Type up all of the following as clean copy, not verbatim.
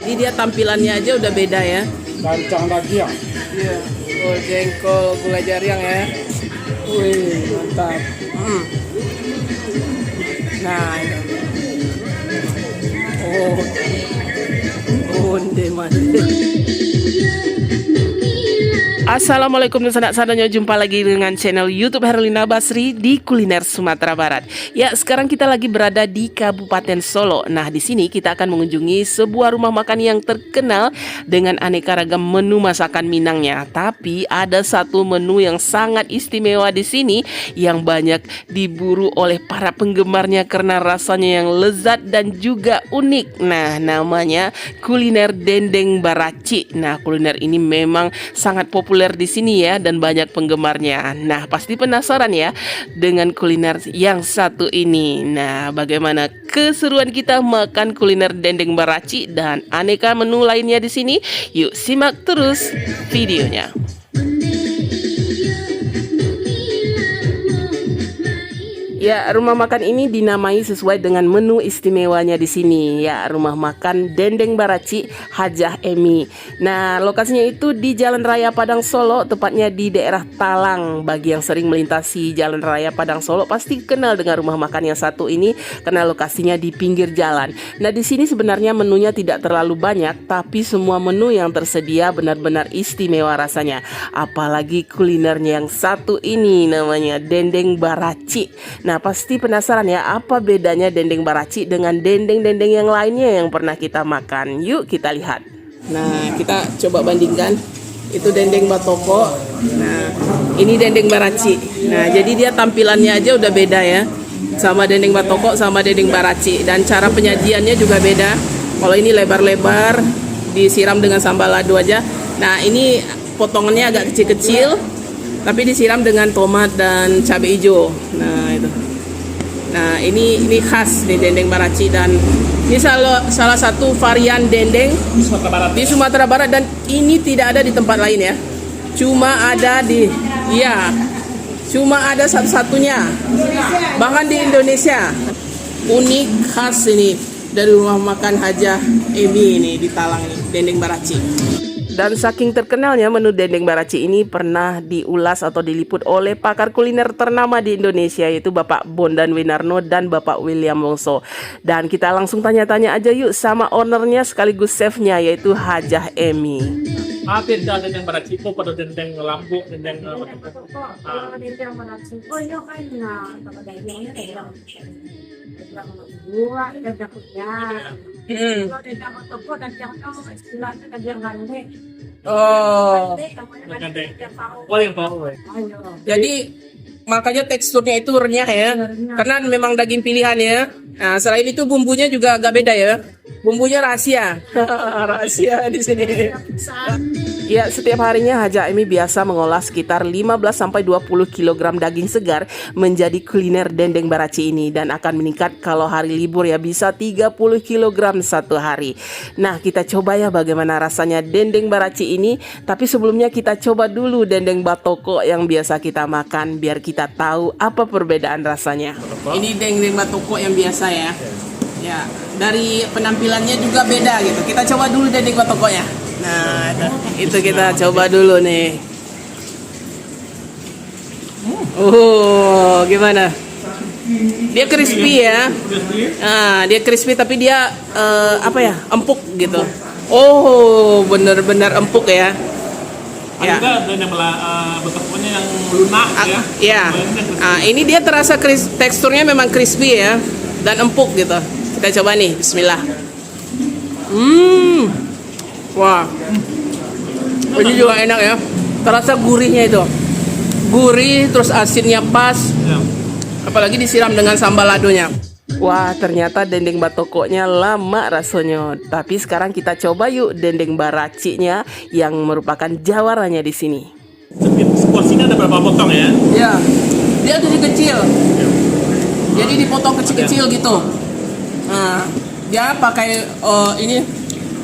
Ini dia tampilannya aja udah beda ya. Lancang lagi ya. Iya. Oh, jengkol gulai jariang ya. Wih, mantap. Nah, itu. Oh. Onde mande. Assalamualaikum dan sanak-sanaknya, jumpa lagi dengan channel YouTube Herlina Basri di Kuliner Sumatera Barat. Ya, sekarang kita lagi berada di Kabupaten Solo. Nah, di sini kita akan mengunjungi sebuah rumah makan yang terkenal dengan aneka ragam menu masakan Minangnya. Tapi ada satu menu yang sangat istimewa di sini yang banyak diburu oleh para penggemarnya karena rasanya yang lezat dan juga unik. Nah, namanya kuliner dendeng baraci. Nah, kuliner ini memang sangat populer di sini ya dan banyak penggemarnya. Nah, pasti penasaran ya dengan kuliner yang satu ini. Nah, bagaimana keseruan kita makan kuliner dendeng baraci dan aneka menu lainnya di sini? Yuk simak terus videonya. Ya, rumah makan ini dinamai sesuai dengan menu istimewanya di sini. Ya, rumah makan Dendeng Baraci Hajah Emi. Nah, lokasinya itu di Jalan Raya Padang Solo, tepatnya di daerah Talang. Bagi yang sering melintasi Jalan Raya Padang Solo pasti kenal dengan rumah makan yang satu ini karena lokasinya di pinggir jalan. Nah, di sini sebenarnya menunya tidak terlalu banyak, tapi semua menu yang tersedia benar-benar istimewa rasanya. Apalagi kulinernya yang satu ini namanya Dendeng Baraci. Nah, pasti penasaran ya apa bedanya dendeng baraci dengan dendeng-dendeng yang lainnya yang pernah kita makan. Yuk kita lihat. Nah, kita coba bandingkan. Itu dendeng batoko. Nah, ini dendeng baraci. Nah, jadi dia tampilannya aja udah beda ya. Sama dendeng batoko sama dendeng baraci. Dan cara penyajiannya juga beda. Kalau ini lebar-lebar, disiram dengan sambal lado aja. Nah, ini potongannya agak kecil-kecil, tapi disiram dengan tomat dan cabai hijau. Nah, itu. Nah, ini khas nih dendeng baraci dan ini salah satu varian dendeng di Sumatera Barat dan ini tidak ada di tempat lain ya. Cuma ada satu-satunya. Bahkan di Indonesia. Unik khas ini dari rumah makan Hajah Emi ini di Talang ini, dendeng baraci. Dan saking terkenalnya menu dendeng baraci ini pernah diulas atau diliput oleh pakar kuliner ternama di Indonesia yaitu Bapak Bondan Winarno dan Bapak William Wongso. Dan kita langsung tanya-tanya aja yuk sama ownernya sekaligus chefnya yaitu Hajah Emi. Apa beda dendeng baraci itu pada dendeng lambu, dendeng Dendeng baraci. Oh, iya kan kalau dagingnya buah dan dapurnya. Kalau dendeng batoko dan yang tahu istilahnya dendeng gandeng. Oh. yang tahu. Jadi makanya teksturnya itu renyah ya. Karena memang daging pilihan ya. Nah, selain itu bumbunya juga agak beda ya. Bumbunya rahasia. Rahasia di sini. Ya, setiap harinya Hajah Emi biasa mengolah sekitar 15-20 kg daging segar menjadi kuliner dendeng baraci ini dan akan meningkat kalau hari libur ya bisa 30 kg satu hari. Nah, kita coba ya bagaimana rasanya dendeng baraci ini, tapi sebelumnya kita coba dulu dendeng batoko yang biasa kita makan biar kita tahu apa perbedaan rasanya. Ini dendeng batoko yang biasa ya. Ya, dari penampilannya juga beda gitu. Kita coba dulu dendeng batokonya. Nah, itu kita coba dulu nih. Oh, gimana? Dia crispy ya. Nah, dia crispy tapi dia empuk gitu. Oh, bener-bener empuk ya. Ya. Ada dendeng batokonya yang lunak ya. Ya. Nah, ini dia terasa teksturnya memang crispy ya dan empuk gitu. Kita coba nih, bismillah. Wah. Ini juga enak ya. Terasa gurihnya itu. Gurih terus asinnya pas. Ya. Apalagi disiram dengan sambal ladonya. Wah, ternyata dendeng batokonya lama rasanya. Tapi sekarang kita coba yuk dendeng baracinya yang merupakan jawarannya di sini. Porsinya ada berapa potong ya? Ya. Dia kecil-kecil. Jadi dipotong kecil-kecil gitu. Nah, dia pakai ini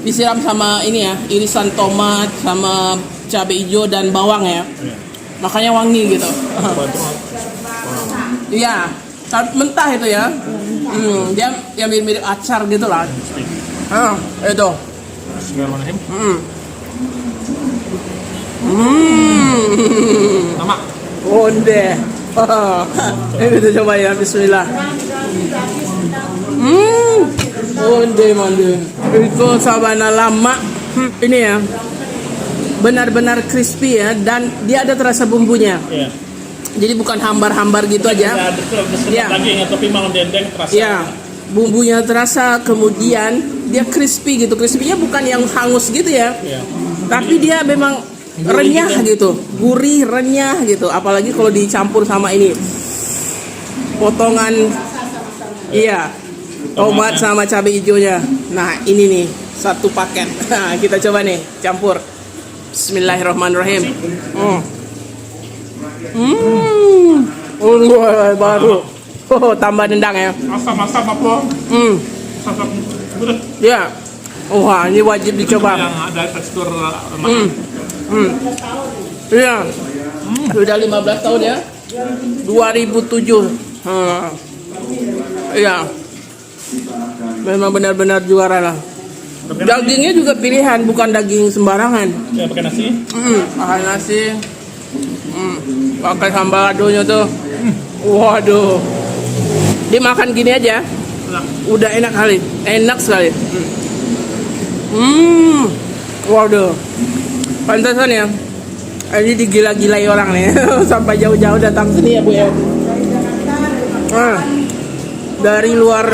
disiram sama ini ya, irisan tomat sama cabai hijau dan bawang ya. Makanya wangi gitu. Iya, mentah itu ya. Dia yang mirip-mirip acar gitu lah. Itu. Bismillahirrahmanirrahim. Nama. Onde. Ini kita coba ya, bismillah. Onde mande. Itu sabana lama. Ini ya. Benar-benar crispy ya, dan dia ada terasa bumbunya. Iya. Jadi bukan hambar-hambar gitu aja. Ya, betul. Iya. Daging atau pimang dendeng terasa. Ya, bumbunya terasa, kemudian dia crispy gitu. Crispy-nya bukan yang hangus gitu ya. Iya. Tapi dia memang renyah gitu. Gurih, renyah gitu. Apalagi kalau dicampur sama ini. Potongan iya. Tomat sama cabai hijaunya. Nah, ini nih satu paket. Nah, kita coba nih campur. Bismillahirrahmanirrahim. Baru. Oh, tambah dendang ya. Asam-asam apa? Asam gurih. Ya. Wah, ini wajib dicoba. Yang ada tekstur lemak. Iya. Sudah 15 tahun ya. 2007. Iya. Memang benar-benar juara lah. Dagingnya juga pilihan, bukan daging sembarangan. Ya, pakai nasi. Pakai nasi. Pakai sambal adonya tuh. Waduh. Dimakan gini aja. Udah enak kali. Enak sekali. Waduh. Pantesan ya. Ini digila-gilai orang nih. Sampai jauh-jauh datang sini ya, Bu ya. Dari luar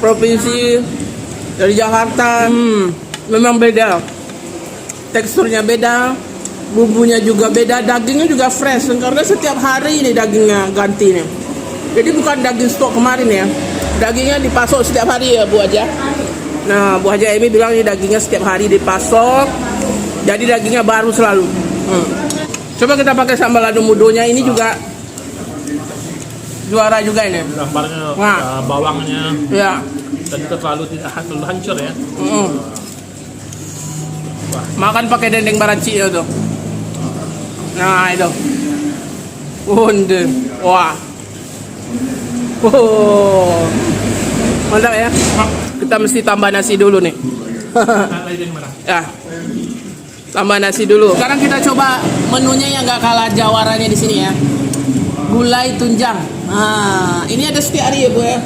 provinsi, dari Jakarta, memang beda. Teksturnya beda, bumbunya juga beda, dagingnya juga fresh. Karena setiap hari ini dagingnya ganti nih. Jadi bukan daging stok kemarin ya. Dagingnya dipasok setiap hari ya, Bu Haja. Nah, Bu Haja Emi bilang ini dagingnya setiap hari dipasok. Jadi dagingnya baru selalu. Coba kita pakai sambal lado mudonya, ini juga juara juga ini. Gambarnya, Wah. bawangnya, Ya. dan juga tidak terlalu hancur ya. Makan pakai dendeng baraci ya tuh. Nah itu. Wah. Mantap ya. Kita mesti tambah nasi dulu nih. Lagi yang merah. Ya. Tambah nasi dulu. Sekarang kita coba menunya yang gak kalah jawaranya di sini ya. Gulai tunjang. Nah, ini ada setiap hari ya, Bu ya.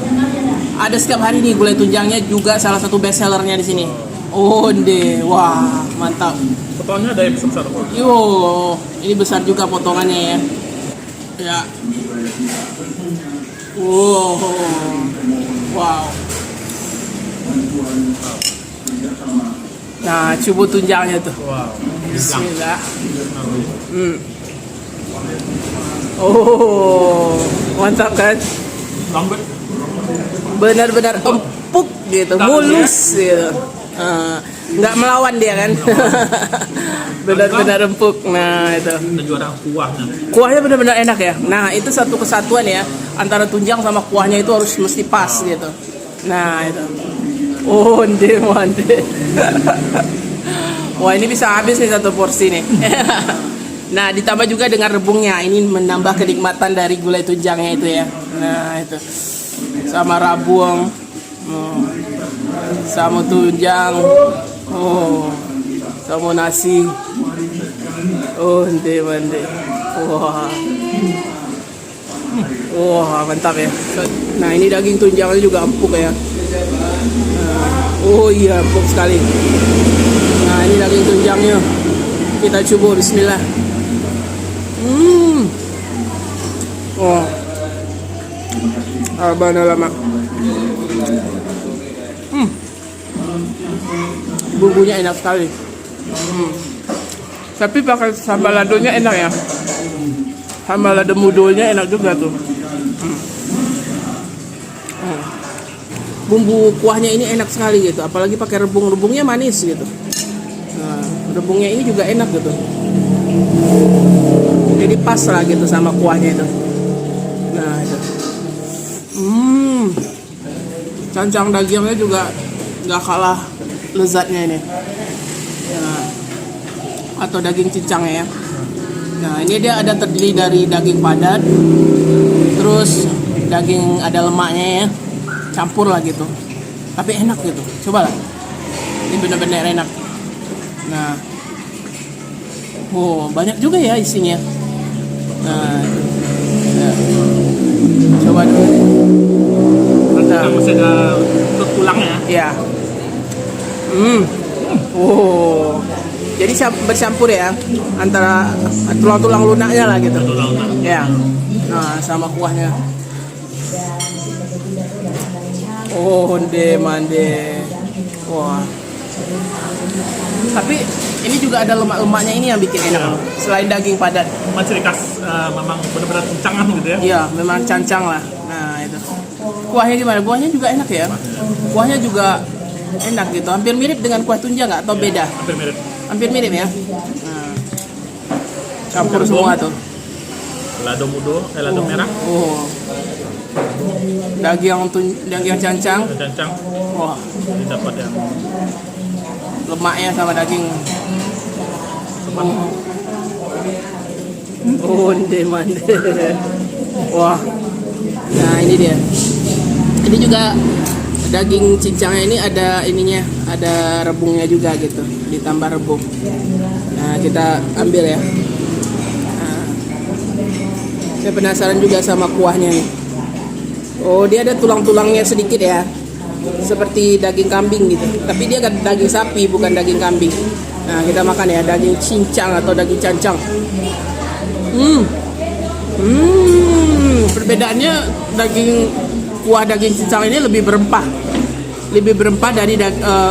Ada setiap hari nih gulai tunjangnya, juga salah satu best sellernya di sini. Onde. Wah, mantap. Potongannya ada yang besar. Yo, ini besar juga potongannya ya. Ya. Wow. Nah, coba tunjangnya tuh. Wow. Bismillah. Oh, mantap kan? Lambet. Benar-benar empuk gitu, mulus gitu. Nggak melawan dia kan? Benar-benar empuk. Nah itu. Dan juara kuahnya. Kuahnya benar-benar enak ya. Nah itu satu kesatuan ya, antara tunjang sama kuahnya itu harus mesti pas gitu. Nah itu. Mande. Wah ini bisa habis nih satu porsi nih. Nah ditambah juga dengan rebungnya, ini menambah kenikmatan dari gulai tunjangnya itu ya. Nah itu sama rabung, sama tunjang, sama nasi. Mande. Wah mantap ya. Nah ini daging tunjangnya juga empuk ya. Iya empuk sekali. Nah ini daging tunjangnya. Kita coba, bismillah. Abana lama. Bumbunya enak sekali. Tapi pakai sambal ladonya enak ya. Sambal lado mudolnya enak juga tuh. Bumbu kuahnya ini enak sekali gitu, apalagi pakai rebungnya manis gitu. Nah, rebungnya ini juga enak gitu. Jadi pas lah gitu sama kuahnya itu. Nah itu. Cancang dagingnya juga nggak kalah lezatnya ini. Nah, atau daging cincangnya ya. Nah ini dia ada terdiri dari daging padat, terus daging ada lemaknya ya, campur lah gitu. Tapi enak gitu. Coba lah. Ini benar-benar enak. Nah, oh banyak juga ya isinya. Nah, ya. Coba dulu. Kita masih ada tulangnya. Ya. Oh. Jadi bercampur ya antara tulang-tulang lunaknya lah gitu. Tulang. Ya. Nah, sama kuahnya. Oh, mande. Wah. Tapi ini juga ada lemak-lemaknya ini yang bikin enak loh. Selain daging padat. Memang ciri khas memang benar-benar kencangan gitu ya. Iya, memang cancang lah. Nah, itu. Kuahnya gimana? Kuahnya juga enak ya. Kuahnya juga enak gitu. Hampir mirip dengan kuah tunjang nggak? Atau beda? Hampir mirip. Hampir mirip ya. Nah. Campur semua tuh. Lado merah, Oh. Daging yang cancang. cancang. Wah, Ini dapat yang lemaknya sama daging. Oh, mande. Wah. Nah, ini dia. Ini juga daging cincangnya ini ada ininya, ada rebungnya juga gitu, ditambah rebung. Nah, kita ambil ya. Nah, saya penasaran juga sama kuahnya nih. Oh, dia ada tulang-tulangnya sedikit ya, seperti daging kambing gitu. Tapi dia kan daging sapi, bukan daging kambing. Nah, kita makan ya daging cincang atau daging cancang. Perbedaannya kuah daging cincang ini lebih berempah dari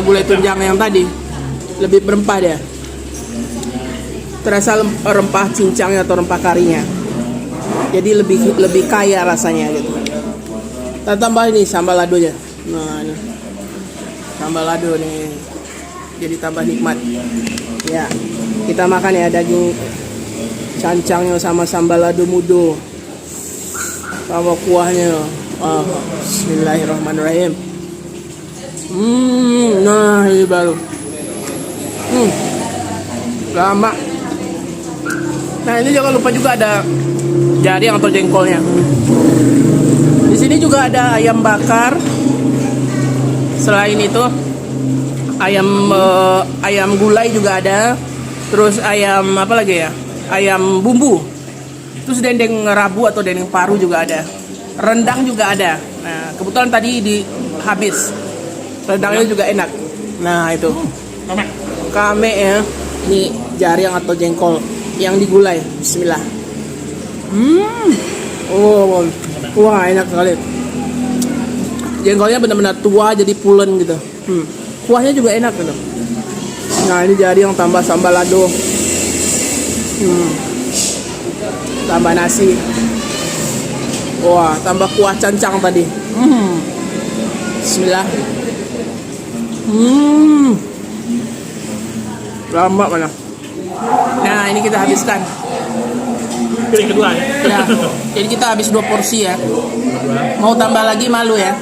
gulai tunjang yang tadi. Lebih berempah dia. Terasa rempah cincangnya atau rempah karinya. Jadi lebih kaya rasanya gitu. Kita tambah ini sambal ladonya. Nah, ini sambal lado nih. Jadi tambah nikmat. Ya, kita makan ya daging cancangnya sama sambal lado mudo. Sama kuahnya. Bismillahirrahmanirrahim. Nah ini baru. Lama. Nah ini jangan lupa juga ada jaring atau jengkolnya. Di sini juga ada ayam bakar. Selain itu ayam gulai juga ada. Terus ayam apa lagi ya? Ayam bumbu. Terus dendeng rabu atau dendeng paru juga ada. Rendang juga ada. Nah, kebetulan tadi habis. Rendangnya juga enak. Nah, itu. Kame ya. Ini jaring atau jengkol yang digulai. Bismillah. Oh, wah enak sekali. Jengkolnya benar-benar tua jadi pulen gitu. Kuahnya juga enak gitu. Nah, ini jaring tambah sambal lado. Tambah nasi. Wah, tambah kuah cancang tadi. Bismillah. Lama mana? Nah, ini kita habiskan. Piring kedua ya. Ya. Jadi kita habis 2 porsi ya. Mau tambah lagi malu ya.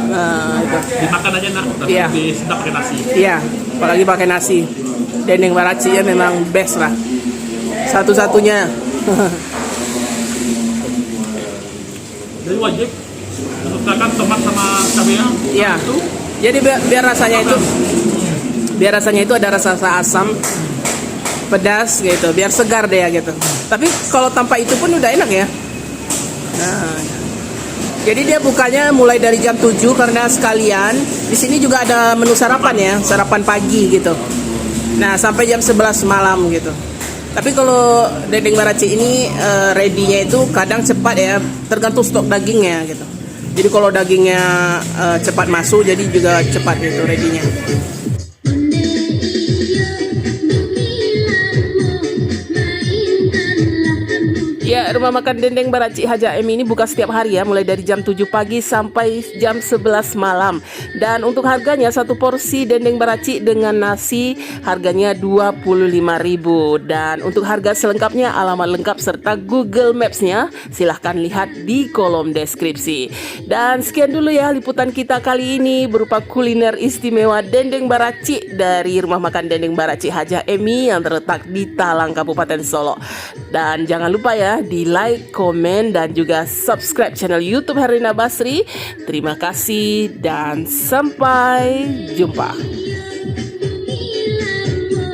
Nah, itu. Dimakan aja nak, tapi Iya. disedap pakai nasi. Iya, apalagi pakai nasi. Dendeng baraci ya memang best lah. Satu-satunya. Jadi wajib sertakan tomat sama cabenya. Iya. Jadi biar rasanya itu ada rasa asam, pedas gitu, biar segar deh ya gitu. Tapi kalau tanpa itu pun udah enak ya. Nah, jadi dia bukanya mulai dari jam 7 karena sekalian di sini juga ada menu sarapan ya, sarapan pagi gitu. Nah, sampai jam 11 malam gitu. Tapi kalau dendeng baraci ini ready-nya itu kadang cepat ya, tergantung stok dagingnya gitu. Jadi kalau dagingnya cepat masuk, jadi juga cepat gitu ready-nya. Ya, rumah makan Dendeng Baraci Haja Emi ini buka setiap hari ya, mulai dari jam 7 pagi sampai jam 11 malam. Dan untuk harganya satu porsi dendeng baraci dengan nasi harganya 25.000. Dan untuk harga selengkapnya, alamat lengkap serta Google Maps-nya silahkan lihat di kolom deskripsi. Dan sekian dulu ya liputan kita kali ini berupa kuliner istimewa Dendeng Baraci dari rumah makan Dendeng Baraci Haja Emi yang terletak di Talang, Kabupaten Solo. Dan jangan lupa ya, di like, komen, dan juga subscribe channel YouTube Herlina Basri. Terima kasih dan sampai jumpa.